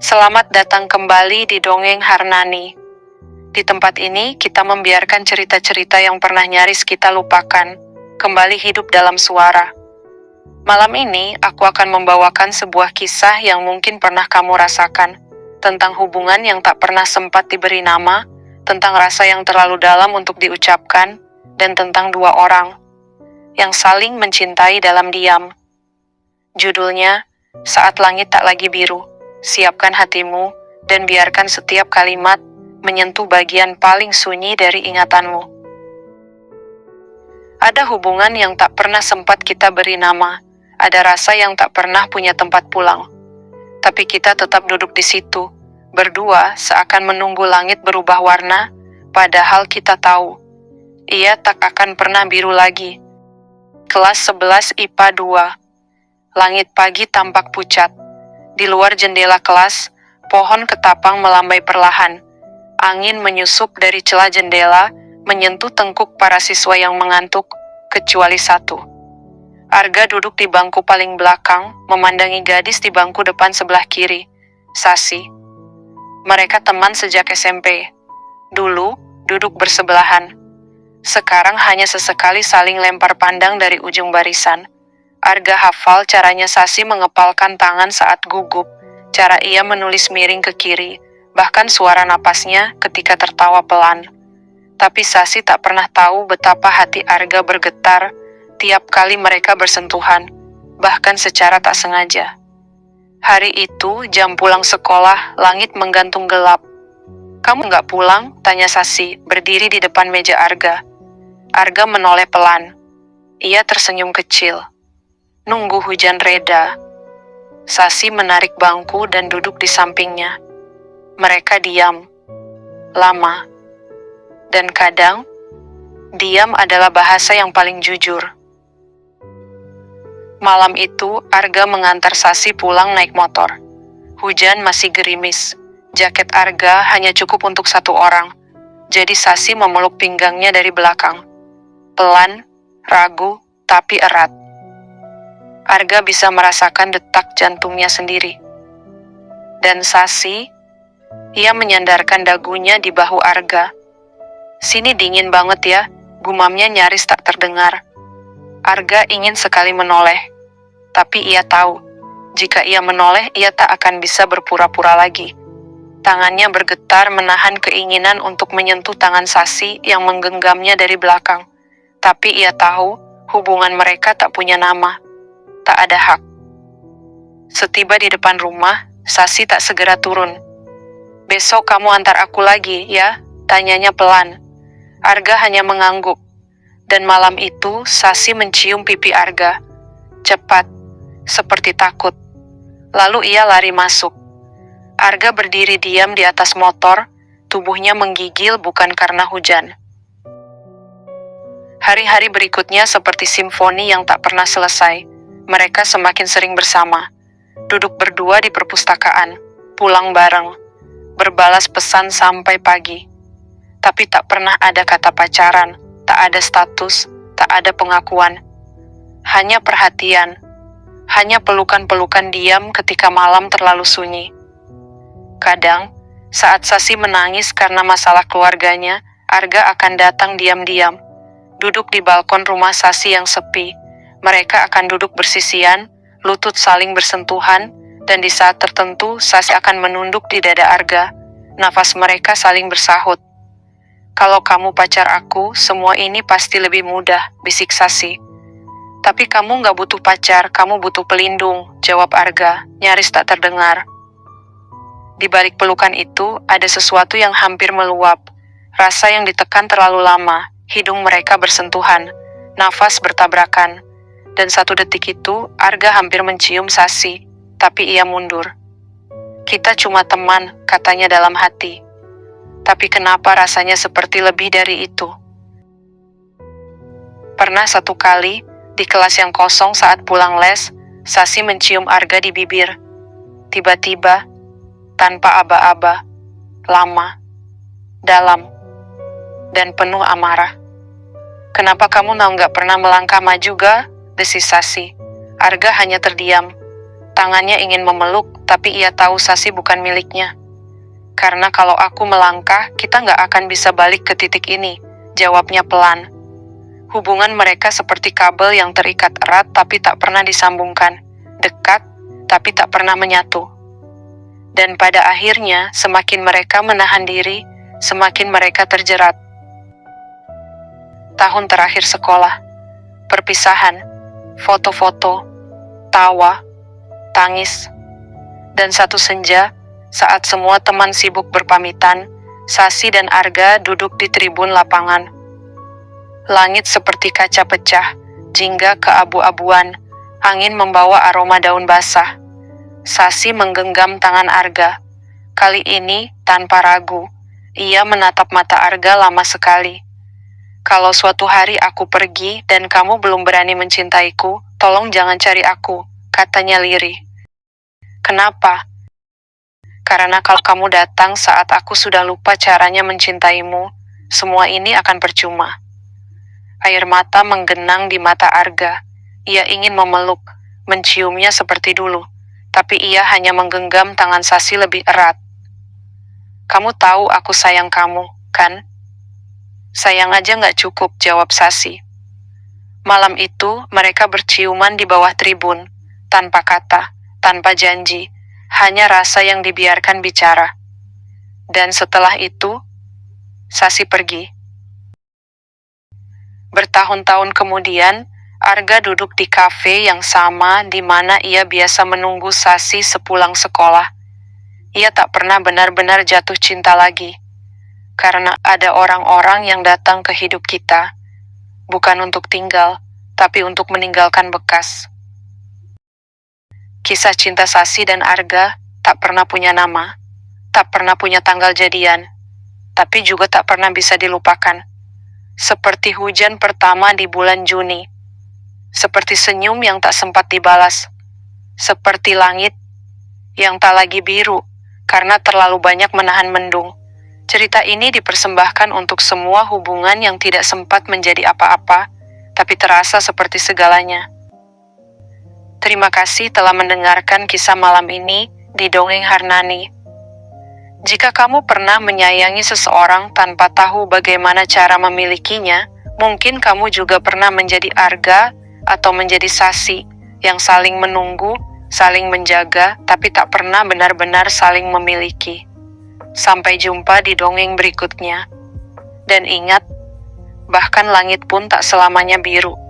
Selamat datang kembali di Dongeng Harnani. Di tempat ini, kita membiarkan cerita-cerita yang pernah nyaris kita lupakan, kembali hidup dalam suara. Malam ini, aku akan membawakan sebuah kisah yang mungkin pernah kamu rasakan, tentang hubungan yang tak pernah sempat diberi nama, tentang rasa yang terlalu dalam untuk diucapkan, dan tentang dua orang yang saling mencintai dalam diam. Judulnya, Saat Langit Tak Lagi Biru. Siapkan hatimu, dan biarkan setiap kalimat menyentuh bagian paling sunyi dari ingatanmu. Ada hubungan yang tak pernah sempat kita beri nama, ada rasa yang tak pernah punya tempat pulang. Tapi kita tetap duduk di situ, berdua seakan menunggu langit berubah warna, padahal kita tahu, ia tak akan pernah biru lagi. Kelas 11 IPA 2. Langit pagi tampak pucat. Di luar jendela kelas, pohon ketapang melambai perlahan. Angin menyusup dari celah jendela, menyentuh tengkuk para siswa yang mengantuk, kecuali satu. Arga duduk di bangku paling belakang, memandangi gadis di bangku depan sebelah kiri, Sasi. Mereka teman sejak SMP. Dulu, duduk bersebelahan. Sekarang hanya sesekali saling lempar pandang dari ujung barisan. Arga hafal caranya Sasi mengepalkan tangan saat gugup, cara ia menulis miring ke kiri, bahkan suara napasnya ketika tertawa pelan. Tapi Sasi tak pernah tahu betapa hati Arga bergetar tiap kali mereka bersentuhan, bahkan secara tak sengaja. Hari itu, jam pulang sekolah, langit menggantung gelap. "Kamu nggak pulang?" tanya Sasi, berdiri di depan meja Arga. Arga menoleh pelan. Ia tersenyum kecil. "Nunggu hujan reda." Sasi menarik bangku dan duduk di sampingnya. Mereka diam. Lama. Dan kadang, diam adalah bahasa yang paling jujur. Malam itu, Arga mengantar Sasi pulang naik motor. Hujan masih gerimis. Jaket Arga hanya cukup untuk satu orang. Jadi Sasi memeluk pinggangnya dari belakang. Pelan, ragu, tapi erat. Arga bisa merasakan detak jantungnya sendiri. Dan Sasi, ia menyandarkan dagunya di bahu Arga. "Sini dingin banget ya," gumamnya nyaris tak terdengar. Arga ingin sekali menoleh, tapi ia tahu, jika ia menoleh ia tak akan bisa berpura-pura lagi. Tangannya bergetar menahan keinginan untuk menyentuh tangan Sasi yang menggenggamnya dari belakang. Tapi ia tahu, hubungan mereka tak punya nama. Tak ada hak. Setiba di depan rumah, Sasi tak segera turun. "Besok kamu antar aku lagi, ya?" tanyanya pelan. Arga hanya mengangguk. Dan malam itu, Sasi mencium pipi Arga. Cepat, seperti takut. Lalu ia lari masuk. Arga berdiri diam di atas motor, tubuhnya menggigil bukan karena hujan. Hari-hari berikutnya seperti simfoni yang tak pernah selesai. Mereka semakin sering bersama, duduk berdua di perpustakaan, pulang bareng, berbalas pesan sampai pagi. Tapi tak pernah ada kata pacaran, tak ada status, tak ada pengakuan. Hanya perhatian, hanya pelukan-pelukan diam ketika malam terlalu sunyi. Kadang, saat Sasi menangis karena masalah keluarganya, Arga akan datang diam-diam, duduk di balkon rumah Sasi yang sepi. Mereka akan duduk bersisian, lutut saling bersentuhan, dan di saat tertentu Sasi akan menunduk di dada Arga. Nafas mereka saling bersahut. "Kalau kamu pacar aku, semua ini pasti lebih mudah," bisik Sasi. "Tapi kamu nggak butuh pacar, kamu butuh pelindung," jawab Arga, nyaris tak terdengar. Di balik pelukan itu, ada sesuatu yang hampir meluap. Rasa yang ditekan terlalu lama, hidung mereka bersentuhan, nafas bertabrakan. Dan satu detik itu, Arga hampir mencium Sasi, tapi ia mundur. "Kita cuma teman," katanya dalam hati. Tapi kenapa rasanya seperti lebih dari itu? Pernah satu kali, di kelas yang kosong saat pulang les, Sasi mencium Arga di bibir. Tiba-tiba, tanpa aba-aba, lama, dalam, dan penuh amarah. "Kenapa kamu nggak pernah melangkah maju, ga?" desis Sasi. Arga hanya terdiam. Tangannya ingin memeluk, tapi ia tahu Sasi bukan miliknya. Karena kalau aku melangkah, kita nggak akan bisa balik ke titik ini, jawabnya pelan. Hubungan mereka seperti kabel yang terikat erat tapi tak pernah disambungkan, dekat tapi tak pernah menyatu. Dan pada akhirnya, semakin mereka menahan diri, semakin mereka terjerat. Tahun terakhir sekolah, perpisahan, foto-foto, tawa, tangis, dan satu senja, saat semua teman sibuk berpamitan, Sasi dan Arga duduk di tribun lapangan. Langit seperti kaca pecah, jingga keabu-abuan, angin membawa aroma daun basah. Sasi menggenggam tangan Arga. Kali ini, tanpa ragu, ia menatap mata Arga lama sekali. Kalau suatu hari aku pergi dan kamu belum berani mencintaiku, tolong jangan cari aku, katanya lirih. Kenapa? Karena kalau kamu datang saat aku sudah lupa caranya mencintaimu, semua ini akan percuma. Air mata menggenang di mata Arga. Ia ingin memeluk, menciumnya seperti dulu, tapi ia hanya menggenggam tangan Sasi lebih erat. Kamu tahu aku sayang kamu, kan? Sayang aja nggak cukup, jawab Sasi. Malam itu, mereka berciuman di bawah tribun, tanpa kata, tanpa janji, hanya rasa yang dibiarkan bicara. Dan setelah itu, Sasi pergi. Bertahun-tahun kemudian, Arga duduk di kafe yang sama di mana ia biasa menunggu Sasi sepulang sekolah. Ia tak pernah benar-benar jatuh cinta lagi. Karena ada orang-orang yang datang ke hidup kita, bukan untuk tinggal, tapi untuk meninggalkan bekas. Kisah cinta Sasi dan Arga tak pernah punya nama, tak pernah punya tanggal jadian, tapi juga tak pernah bisa dilupakan. Seperti hujan pertama di bulan Juni, seperti senyum yang tak sempat dibalas, seperti langit yang tak lagi biru karena terlalu banyak menahan mendung. Cerita ini dipersembahkan untuk semua hubungan yang tidak sempat menjadi apa-apa, tapi terasa seperti segalanya. Terima kasih telah mendengarkan kisah malam ini di Dongeng Harnani. Jika kamu pernah menyayangi seseorang tanpa tahu bagaimana cara memilikinya, mungkin kamu juga pernah menjadi Arga atau menjadi Sasi yang saling menunggu, saling menjaga, tapi tak pernah benar-benar saling memiliki. Sampai jumpa di dongeng berikutnya. Dan ingat, bahkan langit pun tak selamanya biru.